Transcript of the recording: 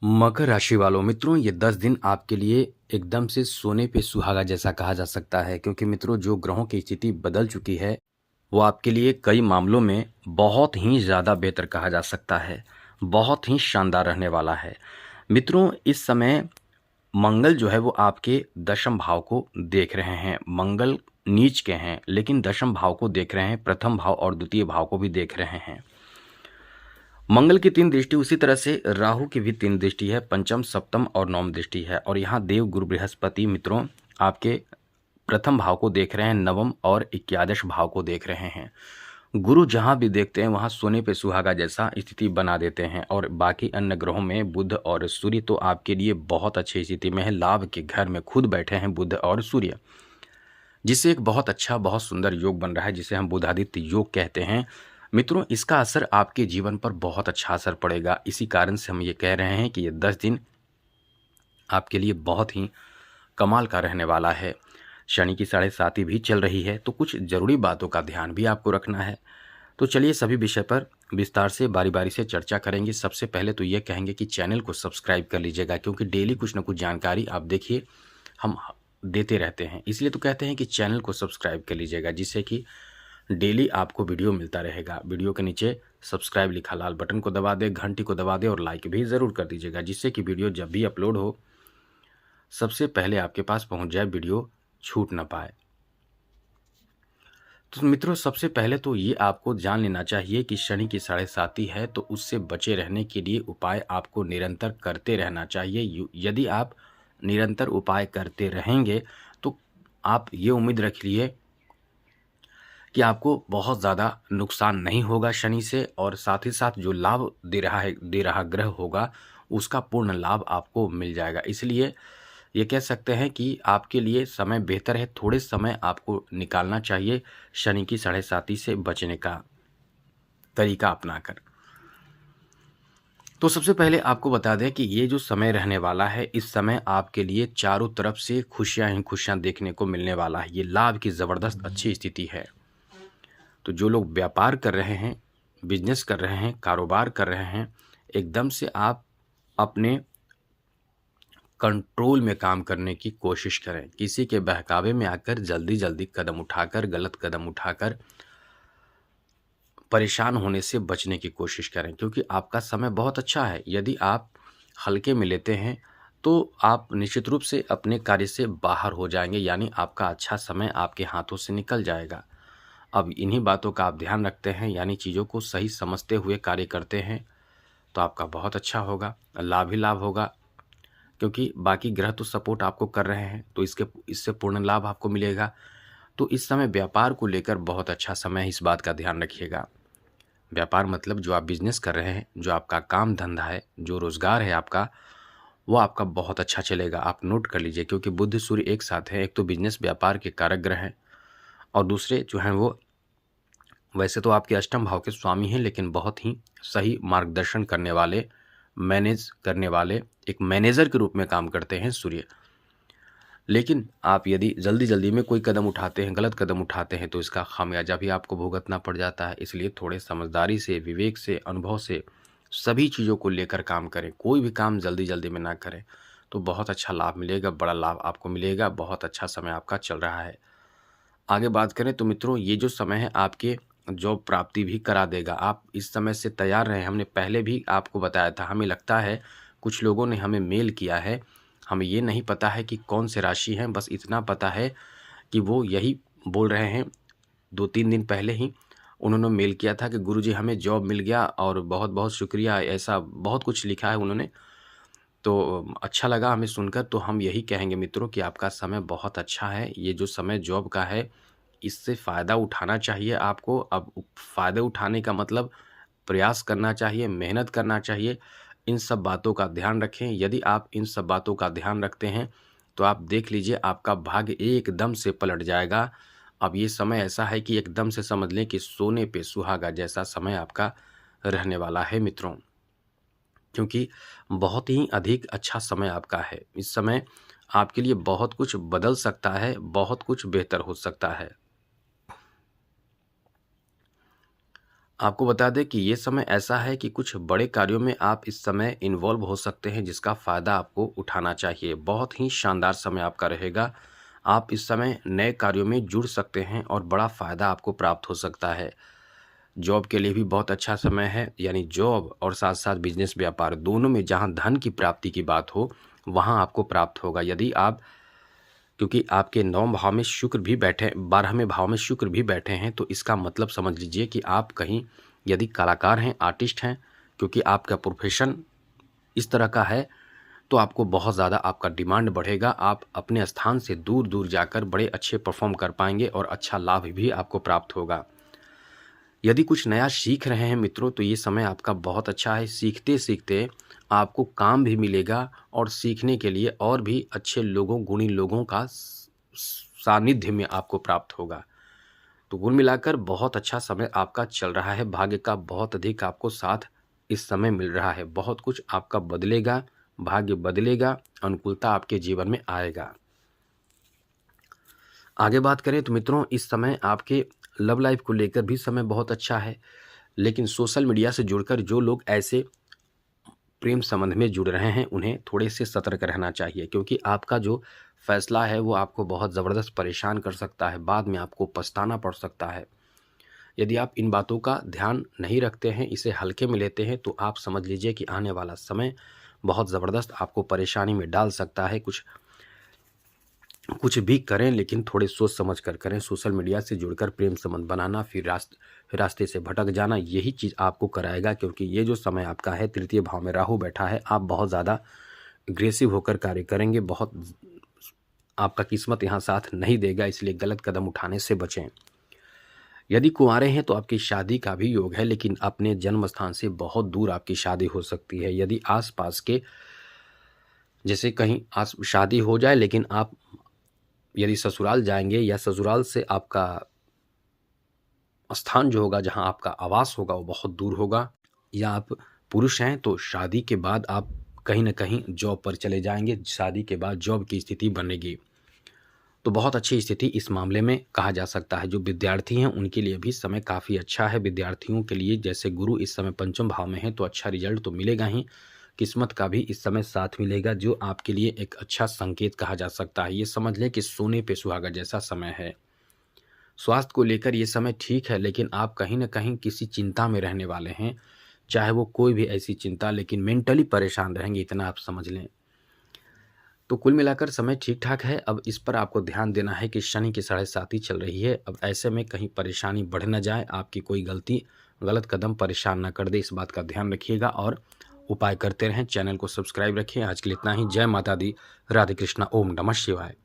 मकर राशि वालों मित्रों, ये 10 दिन आपके लिए एकदम से सोने पे सुहागा जैसा कहा जा सकता है, क्योंकि मित्रों जो ग्रहों की स्थिति बदल चुकी है वो आपके लिए कई मामलों में बहुत ही ज़्यादा बेहतर कहा जा सकता है। बहुत ही शानदार रहने वाला है मित्रों। इस समय मंगल जो है वो आपके दशम भाव को देख रहे हैं। मंगल नीच के हैं लेकिन दशम भाव को देख रहे हैं, प्रथम भाव और द्वितीय भाव को भी देख रहे हैं। मंगल की 3 दृष्टि, उसी तरह से राहु की भी 3 दृष्टि है, पंचम सप्तम और नवम दृष्टि है। और यहाँ देव गुरु बृहस्पति मित्रों आपके प्रथम भाव को देख रहे हैं, नवम और एकादश भाव को देख रहे हैं। गुरु जहाँ भी देखते हैं वहाँ सोने पे सुहागा जैसा स्थिति बना देते हैं। और बाकी अन्य ग्रहों में बुध और सूर्य तो आपके लिए बहुत अच्छी स्थिति में है, लाभ के घर में खुद बैठे हैं बुध और सूर्य, जिससे एक बहुत अच्छा बहुत सुंदर योग बन रहा है, जिसे हम बुधादित्य योग कहते हैं। मित्रों इसका असर आपके जीवन पर बहुत अच्छा असर पड़ेगा। इसी कारण से हम ये कह रहे हैं कि ये 10 दिन आपके लिए बहुत ही कमाल का रहने वाला है। शनि की 7.5 भी चल रही है, तो कुछ ज़रूरी बातों का ध्यान भी आपको रखना है। तो चलिए सभी विषय पर विस्तार से बारी बारी से चर्चा करेंगे। सबसे पहले तो ये कहेंगे कि चैनल को सब्सक्राइब कर लीजिएगा, क्योंकि डेली कुछ ना कुछ जानकारी आप देखिए हम देते रहते हैं। इसलिए तो कहते हैं कि चैनल को सब्सक्राइब कर लीजिएगा, जिससे कि डेली आपको वीडियो मिलता रहेगा। वीडियो के नीचे सब्सक्राइब लिखा लाल बटन को दबा दें, घंटी को दबा दें और लाइक भी ज़रूर कर दीजिएगा, जिससे कि वीडियो जब भी अपलोड हो सबसे पहले आपके पास पहुंच जाए, वीडियो छूट ना पाए। तो मित्रों सबसे पहले तो ये आपको जान लेना चाहिए कि शनि की 7.5 है, तो उससे बचे रहने के लिए उपाय आपको निरंतर करते रहना चाहिए। यदि आप निरंतर उपाय करते रहेंगे तो आप ये उम्मीद रख लिए कि आपको बहुत ज़्यादा नुकसान नहीं होगा शनि से, और साथ ही साथ जो लाभ दे रहा ग्रह होगा उसका पूर्ण लाभ आपको मिल जाएगा। इसलिए ये कह सकते हैं कि आपके लिए समय बेहतर है, थोड़े समय आपको निकालना चाहिए शनि की 7.5 से बचने का तरीका अपनाकर। तो सबसे पहले आपको बता दें कि ये जो समय रहने वाला है, इस समय आपके लिए चारों तरफ से खुशियां ही खुशियां देखने को मिलने वाला है। ये लाभ की ज़बरदस्त अच्छी स्थिति है। तो जो लोग व्यापार कर रहे हैं, बिजनेस कर रहे हैं, कारोबार कर रहे हैं, एकदम से आप अपने कंट्रोल में काम करने की कोशिश करें। किसी के बहकावे में आकर जल्दी जल्दी कदम उठाकर, गलत कदम उठाकर परेशान होने से बचने की कोशिश करें, क्योंकि आपका समय बहुत अच्छा है। यदि आप हल्के में लेते हैं तो आप निश्चित रूप से अपने कार्य से बाहर हो जाएंगे, यानी आपका अच्छा समय आपके हाथों से निकल जाएगा। अब इन्हीं बातों का आप ध्यान रखते हैं, यानी चीज़ों को सही समझते हुए कार्य करते हैं, तो आपका बहुत अच्छा होगा, लाभ ही लाभ होगा। क्योंकि बाकी ग्रह तो सपोर्ट आपको कर रहे हैं, तो इससे पूर्ण लाभ आपको मिलेगा। तो इस समय व्यापार को लेकर बहुत अच्छा समय है, इस बात का ध्यान रखिएगा। व्यापार मतलब जो आप बिजनेस कर रहे हैं, जो आपका काम धंधा है, जो रोजगार है आपका, वो आपका बहुत अच्छा चलेगा। आप नोट कर लीजिए, क्योंकि बुध सूर्य एक साथ है। एक तो बिजनेस व्यापार के कारक ग्रह हैं, और दूसरे जो हैं वो वैसे तो आपके अष्टम भाव के स्वामी हैं, लेकिन बहुत ही सही मार्गदर्शन करने वाले, मैनेज करने वाले, एक मैनेजर के रूप में काम करते हैं सूर्य। लेकिन आप यदि जल्दी जल्दी में कोई कदम उठाते हैं, गलत कदम उठाते हैं, तो इसका खामियाजा भी आपको भुगतना पड़ जाता है। इसलिए थोड़े समझदारी से, विवेक से, अनुभव से सभी चीज़ों को लेकर काम करें। कोई भी काम जल्दी जल्दी में ना करें, तो बहुत अच्छा लाभ मिलेगा, बड़ा लाभ आपको मिलेगा। बहुत अच्छा समय आपका चल रहा है। आगे बात करें तो मित्रों ये जो समय है आपके जॉब प्राप्ति भी करा देगा। आप इस समय से तैयार रहें। हमने पहले भी आपको बताया था। हमें लगता है कुछ लोगों ने हमें मेल किया है, हमें ये नहीं पता है कि कौन से राशि हैं, बस इतना पता है कि वो यही बोल रहे हैं। 2-3 दिन पहले ही उन्होंने मेल किया था कि गुरुजी हमें जॉब मिल गया और बहुत बहुत शुक्रिया, ऐसा बहुत कुछ लिखा है उन्होंने। तो अच्छा लगा हमें सुनकर। तो हम यही कहेंगे मित्रों कि आपका समय बहुत अच्छा है। ये जो समय जॉब का है, इससे फ़ायदा उठाना चाहिए आपको। अब फ़ायदे उठाने का मतलब प्रयास करना चाहिए, मेहनत करना चाहिए। इन सब बातों का ध्यान रखें। यदि आप इन सब बातों का ध्यान रखते हैं तो आप देख लीजिए आपका भाग्य एकदम से पलट जाएगा। अब ये समय ऐसा है कि एकदम से समझ लें कि सोने पे सुहागा जैसा समय आपका रहने वाला है मित्रों, क्योंकि बहुत ही अधिक अच्छा समय आपका है। इस समय आपके लिए बहुत कुछ बदल सकता है, बहुत कुछ बेहतर हो सकता है। आपको बता दें कि ये समय ऐसा है कि कुछ बड़े कार्यों में आप इस समय इन्वॉल्व हो सकते हैं, जिसका फ़ायदा आपको उठाना चाहिए। बहुत ही शानदार समय आपका रहेगा। आप इस समय नए कार्यों में जुड़ सकते हैं और बड़ा फ़ायदा आपको प्राप्त हो सकता है। जॉब के लिए भी बहुत अच्छा समय है, यानी जॉब और साथ-साथ बिज़नेस व्यापार दोनों में जहाँ धन की प्राप्ति की बात हो, वहाँ आपको प्राप्त होगा। यदि आप क्योंकि आपके 9 भाव में शुक्र भी बैठे 12वें भाव में शुक्र भी बैठे हैं, तो इसका मतलब समझ लीजिए कि आप कहीं यदि कलाकार हैं, आर्टिस्ट हैं, क्योंकि आपका प्रोफ़ेशन इस तरह का है, तो आपको बहुत ज़्यादा आपका डिमांड बढ़ेगा। आप अपने स्थान से दूर-दूर जाकर बड़े अच्छे परफ़ॉर्म कर पाएँगे और अच्छा लाभ भी आपको प्राप्त होगा। यदि कुछ नया सीख रहे हैं मित्रों, तो ये समय आपका बहुत अच्छा है। सीखते-सीखते आपको काम भी मिलेगा और सीखने के लिए और भी अच्छे लोगों, गुणी लोगों का सानिध्य में आपको प्राप्त होगा। तो कुल मिलाकर बहुत अच्छा समय आपका चल रहा है। भाग्य का बहुत अधिक आपको साथ इस समय मिल रहा है। बहुत कुछ आपका बदलेगा, भाग्य बदलेगा, अनुकूलता आपके जीवन में आएगा। आगे बात करें तो मित्रों, इस समय आपके लव लाइफ को लेकर भी समय बहुत अच्छा है। लेकिन सोशल मीडिया से जुड़कर जो लोग ऐसे प्रेम संबंध में जुड़ रहे हैं, उन्हें थोड़े से सतर्क रहना चाहिए, क्योंकि आपका जो फैसला है वो आपको बहुत ज़बरदस्त परेशान कर सकता है। बाद में आपको पछताना पड़ सकता है। यदि आप इन बातों का ध्यान नहीं रखते हैं, इसे हल्के में लेते हैं, तो आप समझ लीजिए कि आने वाला समय बहुत ज़बरदस्त आपको परेशानी में डाल सकता है। कुछ कुछ भी करें, लेकिन थोड़े सोच समझ कर करें। सोशल मीडिया से जुड़कर प्रेम संबंध बनाना, फिर रास्ते से भटक जाना, यही चीज़ आपको कराएगा, क्योंकि ये जो समय आपका है, तृतीय भाव में राहु बैठा है। आप बहुत ज़्यादा एग्रेसिव होकर कार्य करेंगे। बहुत आपका किस्मत यहाँ साथ नहीं देगा, इसलिए गलत कदम उठाने से बचें। यदि कुंवारे हैं तो आपकी शादी का भी योग है, लेकिन अपने जन्म स्थान से बहुत दूर आपकी शादी हो सकती है। यदि आस-पास के जैसे कहीं आस शादी हो जाए, लेकिन आप यदि ससुराल जाएँगे या ससुराल से आपका स्थान जो होगा, जहाँ आपका आवास होगा, वो बहुत दूर होगा, या आप पुरुष हैं तो शादी के बाद आप कहीं न कहीं जॉब पर चले जाएँगे। शादी के बाद जॉब की स्थिति बनेगी। तो बहुत अच्छी स्थिति इस मामले में कहा जा सकता है। जो विद्यार्थी हैं उनके लिए भी समय काफ़ी अच्छा है। विद्यार्थियों के लिए जैसे गुरु इस समय पंचम भाव में है, तो अच्छा रिजल्ट तो मिलेगा ही, किस्मत का भी इस समय साथ मिलेगा, जो आपके लिए एक अच्छा संकेत कहा जा सकता है। ये समझ लें कि सोने पे सुहागा जैसा समय है। स्वास्थ्य को लेकर ये समय ठीक है, लेकिन आप कहीं न कहीं किसी चिंता में रहने वाले हैं, चाहे वो कोई भी ऐसी चिंता, लेकिन मेंटली परेशान रहेंगे, इतना आप समझ लें। तो कुल मिलाकर समय ठीक-ठाक है। अब इस पर आपको ध्यान देना है कि शनि की 7.5 चल रही है। अब ऐसे में कहीं परेशानी बढ़ ना जाए, आपकी कोई गलत कदम परेशान ना कर दे, इस बात का ध्यान रखिएगा और उपाय करते रहें। चैनल को सब्सक्राइब रखें। आज के लिए इतना ही। जय माता दी। राधे कृष्णा। ओम नमः शिवाय।